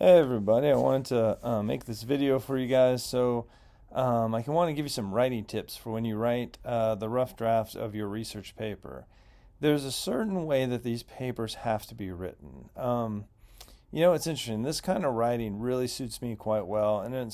Hey everybody, I wanted to make this video for you guys I can want to give you some writing tips for when you write the rough draft of your research paper. There's a certain way that these papers have to be written. It's interesting. This kind of writing really suits me quite well, and it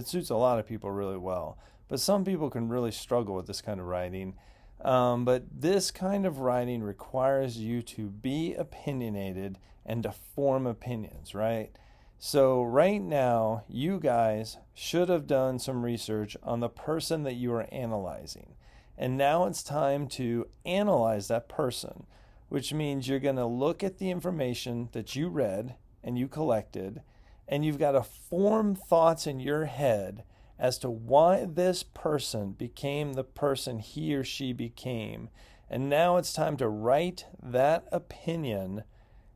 suits a lot of people really well. But some people can really struggle with this kind of writing. But this kind of writing requires you to be opinionated and to form opinions, right? So, right now, you guys should have done some research on the person that you are analyzing. And now it's time to analyze that person, which means you're going to look at the information that you read and you collected, and you've got to form thoughts in your head as to why this person became the person he or she became. And now it's time to write that opinion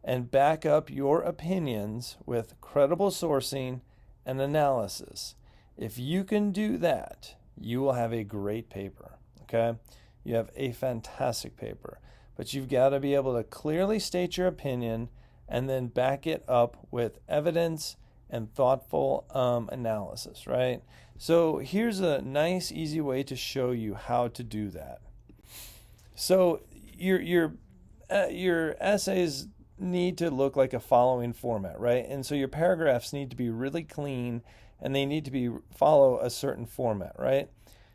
and back up your opinions with credible sourcing and analysis. If you can do that, you will have a great paper, okay? You have a fantastic paper, but you've got to be able to clearly state your opinion and then back it up with evidence and thoughtful analysis, right? So here's a nice, easy way to show you how to do that. So your essays need to look like a following format, right? And so your paragraphs need to be really clean and they need to follow a certain format, right?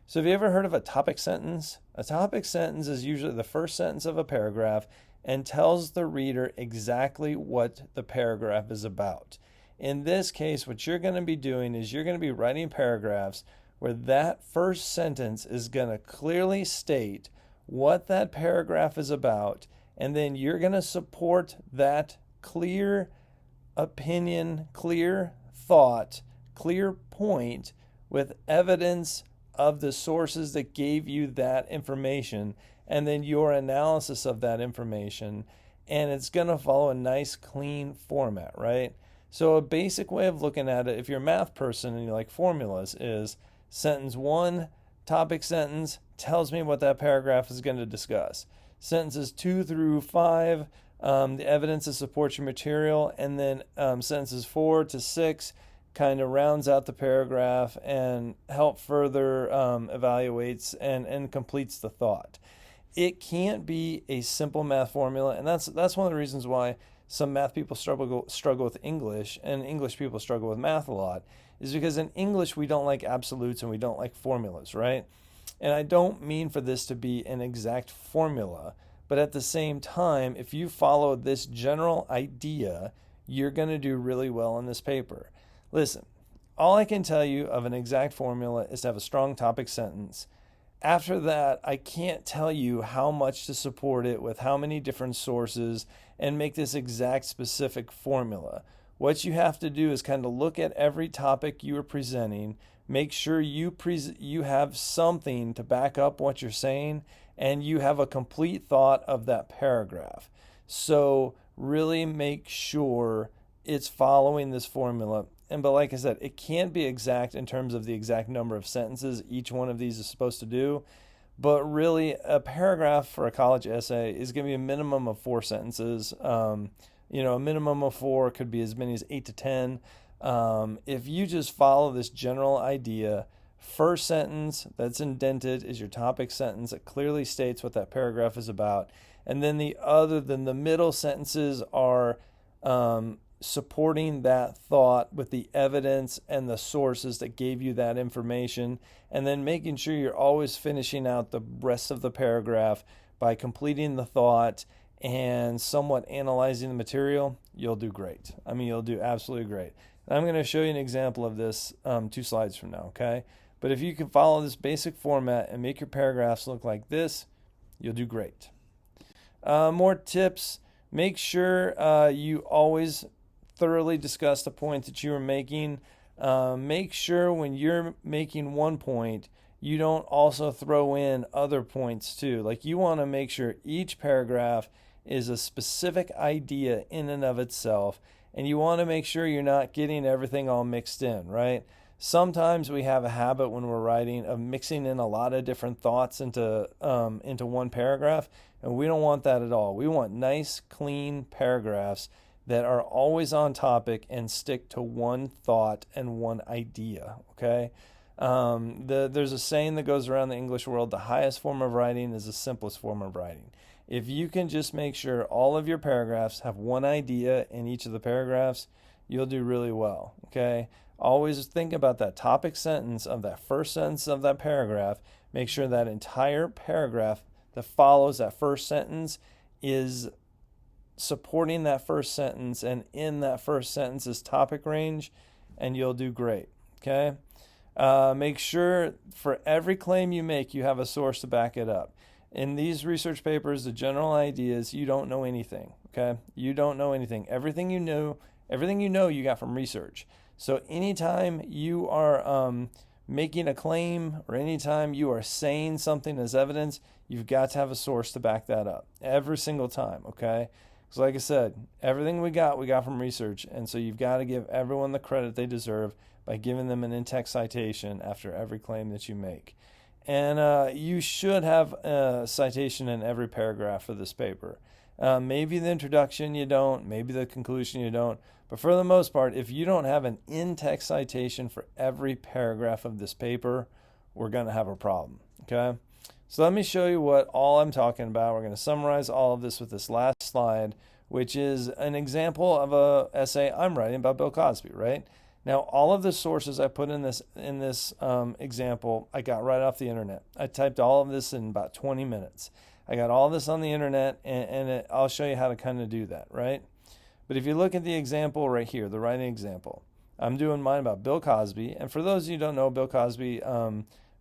So have you ever heard of a topic sentence? A topic sentence is usually the first sentence of a paragraph and tells the reader exactly what the paragraph is about. In this case, what you're going to be doing is you're going to be writing paragraphs where that first sentence is going to clearly state what that paragraph is about, and then you're going to support that clear opinion, clear thought, clear point with evidence of the sources that gave you that information, and then your analysis of that information. And it's going to follow a nice, clean format, right? So a basic way of looking at it, if you're a math person and you like formulas, is sentence one, topic sentence, tells me what that paragraph is going to discuss. Sentences 2 through 5, the evidence that supports your material, and then sentences 4 to 6 kind of rounds out the paragraph and help further evaluates and completes the thought. It can't be a simple math formula, and that's one of the reasons why some math people struggle with English, and English people struggle with math a lot, is because in English we don't like absolutes and we don't like formulas, right? And I don't mean for this to be an exact formula, but at the same time, if you follow this general idea, you're going to do really well in this paper. Listen, all I can tell you of an exact formula is to have a strong topic sentence. After that, I can't tell you how much to support it with how many different sources and make this exact specific formula. What you have to do is kind of look at every topic you are presenting, make sure you have something to back up what you're saying, and you have a complete thought of that paragraph. So really make sure it's following this formula. But like I said, it can't be exact in terms of the exact number of sentences each one of these is supposed to do. But really, a paragraph for a college essay is going to be a minimum of 4 sentences. A minimum of 4 could be as many as 8 to 10. If you just follow this general idea, first sentence that's indented is your topic sentence. It clearly states what that paragraph is about. And then the middle sentences are supporting that thought with the evidence and the sources that gave you that information, and then making sure you're always finishing out the rest of the paragraph by completing the thought and somewhat analyzing the material. You'll do great. You'll do absolutely great. And I'm going to show you an example of this 2 slides from now, okay? But if you can follow this basic format and make your paragraphs look like this, you'll do great. More tips. Make sure you always thoroughly discuss the point that you are making. Make sure when you're making one point, you don't also throw in other points too. Like, you want to make sure each paragraph is a specific idea in and of itself, and you want to make sure you're not getting everything all mixed in, right? Sometimes we have a habit when we're writing of mixing in a lot of different thoughts into one paragraph, and we don't want that at all. We want nice, clean paragraphs that are always on topic and stick to one thought and one idea. Okay. There's a saying that goes around the English world: the highest form of writing is the simplest form of writing. If you can just make sure all of your paragraphs have one idea in each of the paragraphs, you'll do really well. Okay. Always think about that topic sentence of that first sentence of that paragraph. Make sure that entire paragraph that follows that first sentence is supporting that first sentence and in that first sentence's topic range, and you'll do great. Okay. Make sure for every claim you make, you have a source to back it up. In these research papers, the general idea is you don't know anything. Okay. You don't know anything. Everything you know, you got from research. So anytime you are making a claim or anytime you are saying something as evidence, you've got to have a source to back that up every single time. Okay. So like I said, everything we got from research. And so you've got to give everyone the credit they deserve by giving them an in-text citation after every claim that you make. And you should have a citation in every paragraph of this paper. Maybe the introduction you don't, maybe the conclusion you don't. But for the most part, if you don't have an in-text citation for every paragraph of this paper, we're going to have a problem. Okay? So let me show you what all I'm talking about. We're going to summarize all of this with this last slide, which is an example of a essay I'm writing about Bill Cosby, right? Now, all of the sources I put in this example, I got right off the internet. I typed all of this in about 20 minutes. I got all this on the internet, and I'll show you how to kind of do that, right? But if you look at the example right here, the writing example, I'm doing mine about Bill Cosby. And for those of you who don't know, Bill Cosby,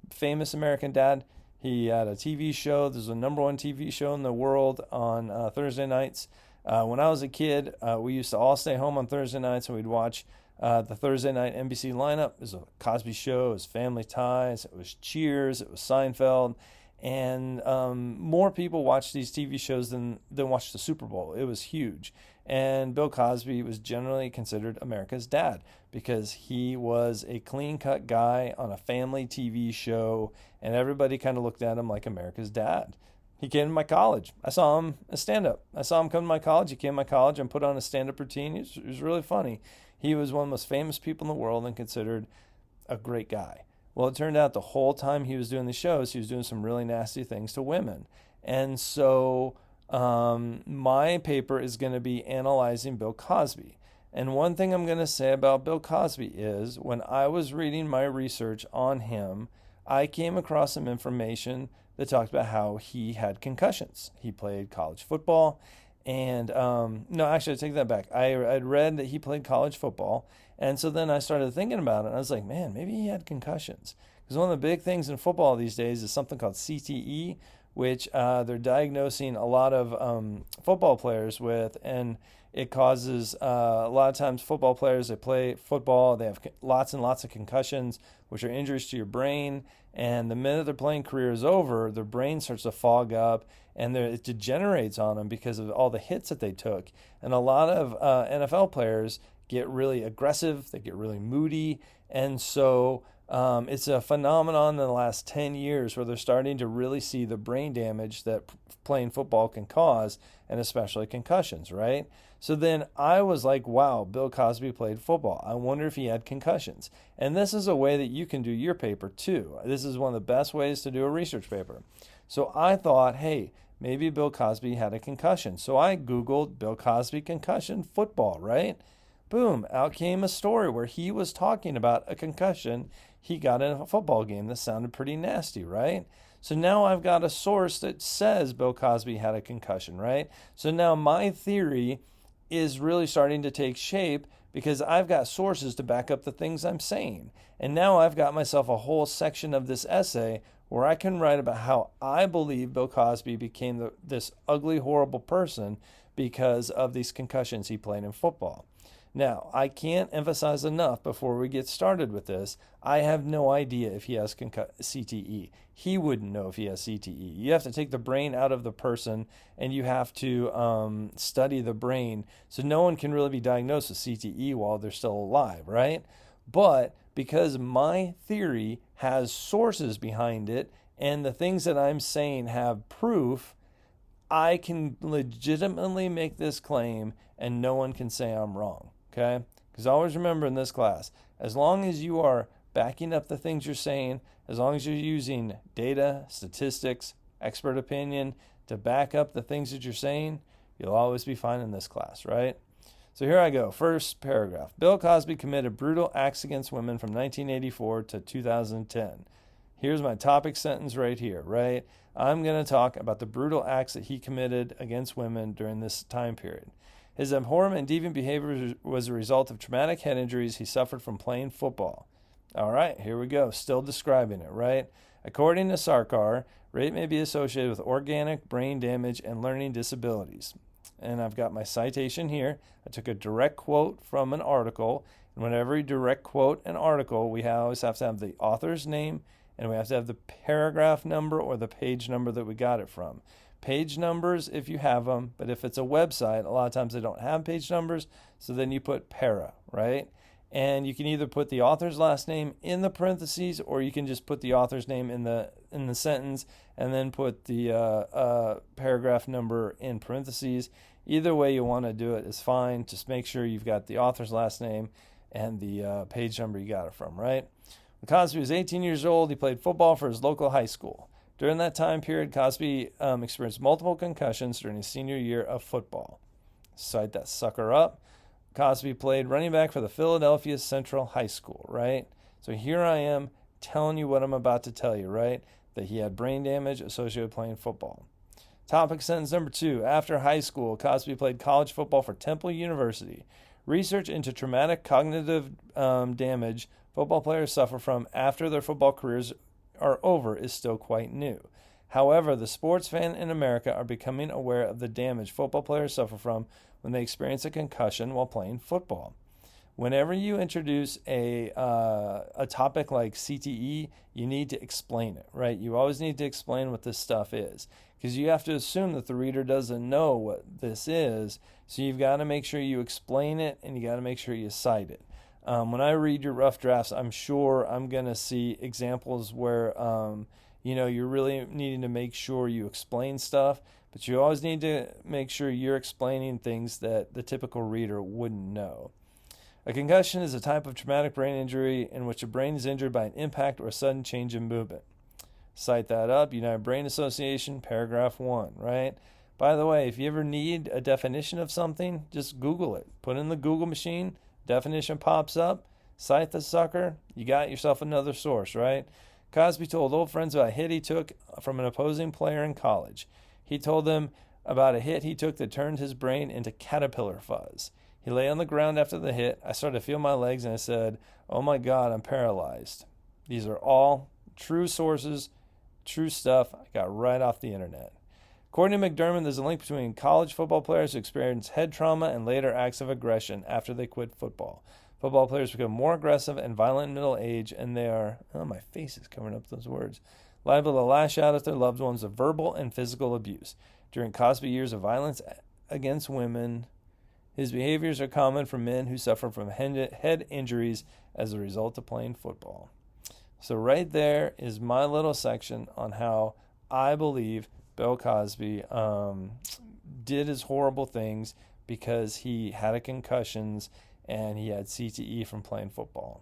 famous American dad, he had a TV show. There's a #1 TV show in the world on Thursday nights. When I was a kid, we used to all stay home on Thursday nights, and we'd watch the Thursday night NBC lineup. It was a Cosby Show, it was Family Ties, it was Cheers, it was Seinfeld. And more people watched these TV shows than watched the Super Bowl. It was huge. And Bill Cosby was generally considered America's dad because he was a clean-cut guy on a family TV show, and everybody kind of looked at him like America's dad. He came to my college. I saw him a stand-up. I saw him come to my college. He came to my college and put on a stand-up routine. It was really funny. He was one of the most famous people in the world and considered a great guy. Well, it turned out the whole time he was doing the shows, he was doing some really nasty things to women. And so my paper is going to be analyzing Bill Cosby. And one thing I'm going to say about Bill Cosby is when I was reading my research on him, I came across some information that talked about how he had concussions. He played college football. And no, actually, I take that back. I'd read that he played college football. And so then I started thinking about it. And I was like, man, maybe he had concussions. Because one of the big things in football these days is something called CTE, which they're diagnosing a lot of football players with. And it causes a lot of times football players that play football, they have lots and lots of concussions, which are injuries to your brain. And the minute their playing career is over, their brain starts to fog up and it degenerates on them because of all the hits that they took. And a lot of NFL players get really aggressive, they get really moody. And so it's a phenomenon in the last 10 years where they're starting to really see the brain damage that playing football can cause, and especially concussions, right? So then I was like, wow, Bill Cosby played football. I wonder if he had concussions. And this is a way that you can do your paper too. This is one of the best ways to do a research paper. So I thought, hey, maybe Bill Cosby had a concussion. So I Googled Bill Cosby concussion football, right? Boom, out came a story where he was talking about a concussion he got in a football game. That sounded pretty nasty, right? So now I've got a source that says Bill Cosby had a concussion, right? So now my theory is really starting to take shape because I've got sources to back up the things I'm saying. And now I've got myself a whole section of this essay where I can write about how I believe Bill Cosby became this ugly, horrible person because of these concussions he played in football. Now, I can't emphasize enough before we get started with this, I have no idea if he has CTE. He wouldn't know if he has CTE. You have to take the brain out of the person and you have to study the brain. So no one can really be diagnosed with CTE while they're still alive, right? But because my theory has sources behind it and the things that I'm saying have proof, I can legitimately make this claim and no one can say I'm wrong, okay? Because always remember in this class, as long as you are backing up the things you're saying, as long as you're using data, statistics, expert opinion to back up the things that you're saying, you'll always be fine in this class, right? So here I go. First paragraph. Bill Cosby committed brutal acts against women from 1984 to 2010. Here's my topic sentence right here, right? I'm going to talk about the brutal acts that he committed against women during this time period. His abhorrent and deviant behavior was a result of traumatic head injuries he suffered from playing football. All right, here we go. Still describing it, right? According to Sarkar, rape may be associated with organic brain damage and learning disabilities. And I've got my citation here. I took a direct quote from an article. And whenever you direct quote an article, we always have to have the author's name and we have to have the paragraph number or the page number that we got it from. Page numbers if you have them, but if it's a website, a lot of times they don't have page numbers, so then you put para, right? And you can either put the author's last name in the parentheses or you can just put the author's name in the sentence and then put the paragraph number in parentheses. Either way you want to do it is fine. Just make sure you've got the author's last name and the page number you got it from, right? When Cosby was 18 years old, he played football for his local high school. During that time period, Cosby experienced multiple concussions during his senior year of football. Cite that sucker up. Cosby played running back for the Philadelphia Central High School, right? So here I am telling you what I'm about to tell you, right? That he had brain damage associated with playing football. Topic sentence number 2. After high school, Cosby played college football for Temple University. Research into traumatic cognitive damage football players suffer from after their football careers are over is still quite new. However, the sports fan in America are becoming aware of the damage football players suffer from when they experience a concussion while playing football. Whenever you introduce a topic like CTE, you need to explain it, right? You always need to explain what this stuff is because you have to assume that the reader doesn't know what this is. So you've got to make sure you explain it and you got to make sure you cite it. When I read your rough drafts, I'm sure I'm going to see examples where, you're really needing to make sure you explain stuff, but you always need to make sure you're explaining things that the typical reader wouldn't know. A concussion is a type of traumatic brain injury in which a brain is injured by an impact or a sudden change in movement. Cite that up, United Brain Association, paragraph 1, right? By the way, if you ever need a definition of something, just Google it. Put in the Google machine, definition pops up, cite the sucker, you got yourself another source, right? Cosby told old friends about a hit he took from an opposing player in college. He told them about a hit he took that turned his brain into caterpillar fuzz. He lay on the ground after the hit. I started to feel my legs and I said, "Oh my God, I'm paralyzed." These are all true sources, true stuff I got right off the internet. According to McDermott, there's a link between college football players who experience head trauma and later acts of aggression after they quit football. Football players become more aggressive and violent in middle age, and they are, my face is covering up those words, liable to lash out at their loved ones of verbal and physical abuse. During Cosby years of violence against women, his behaviors are common for men who suffer from head injuries as a result of playing football. So right there is my little section on how I believe Bill Cosby did his horrible things because he had concussions and he had CTE from playing football.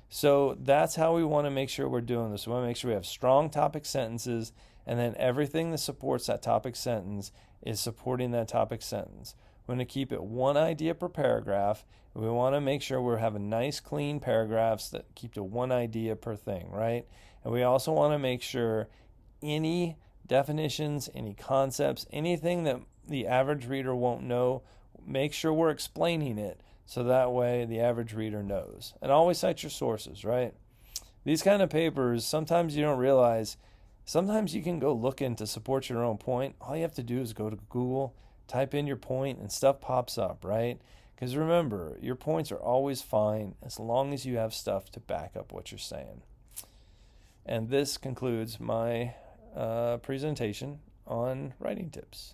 So that's how we want to make sure we're doing this. We want to make sure we have strong topic sentences, and then everything that supports that topic sentence is supporting that topic sentence. We want to keep it one idea per paragraph. We want to make sure we're having nice, clean paragraphs that keep to one idea per thing, right? And we also want to make sure any definitions, any concepts, anything that the average reader won't know, make sure we're explaining it so that way the average reader knows. And always cite your sources, right? These kind of papers, sometimes you don't realize, sometimes you can go looking to support your own point. All you have to do is go to Google, type in your point, and stuff pops up, right? Because remember, your points are always fine as long as you have stuff to back up what you're saying. And this concludes my presentation on writing tips.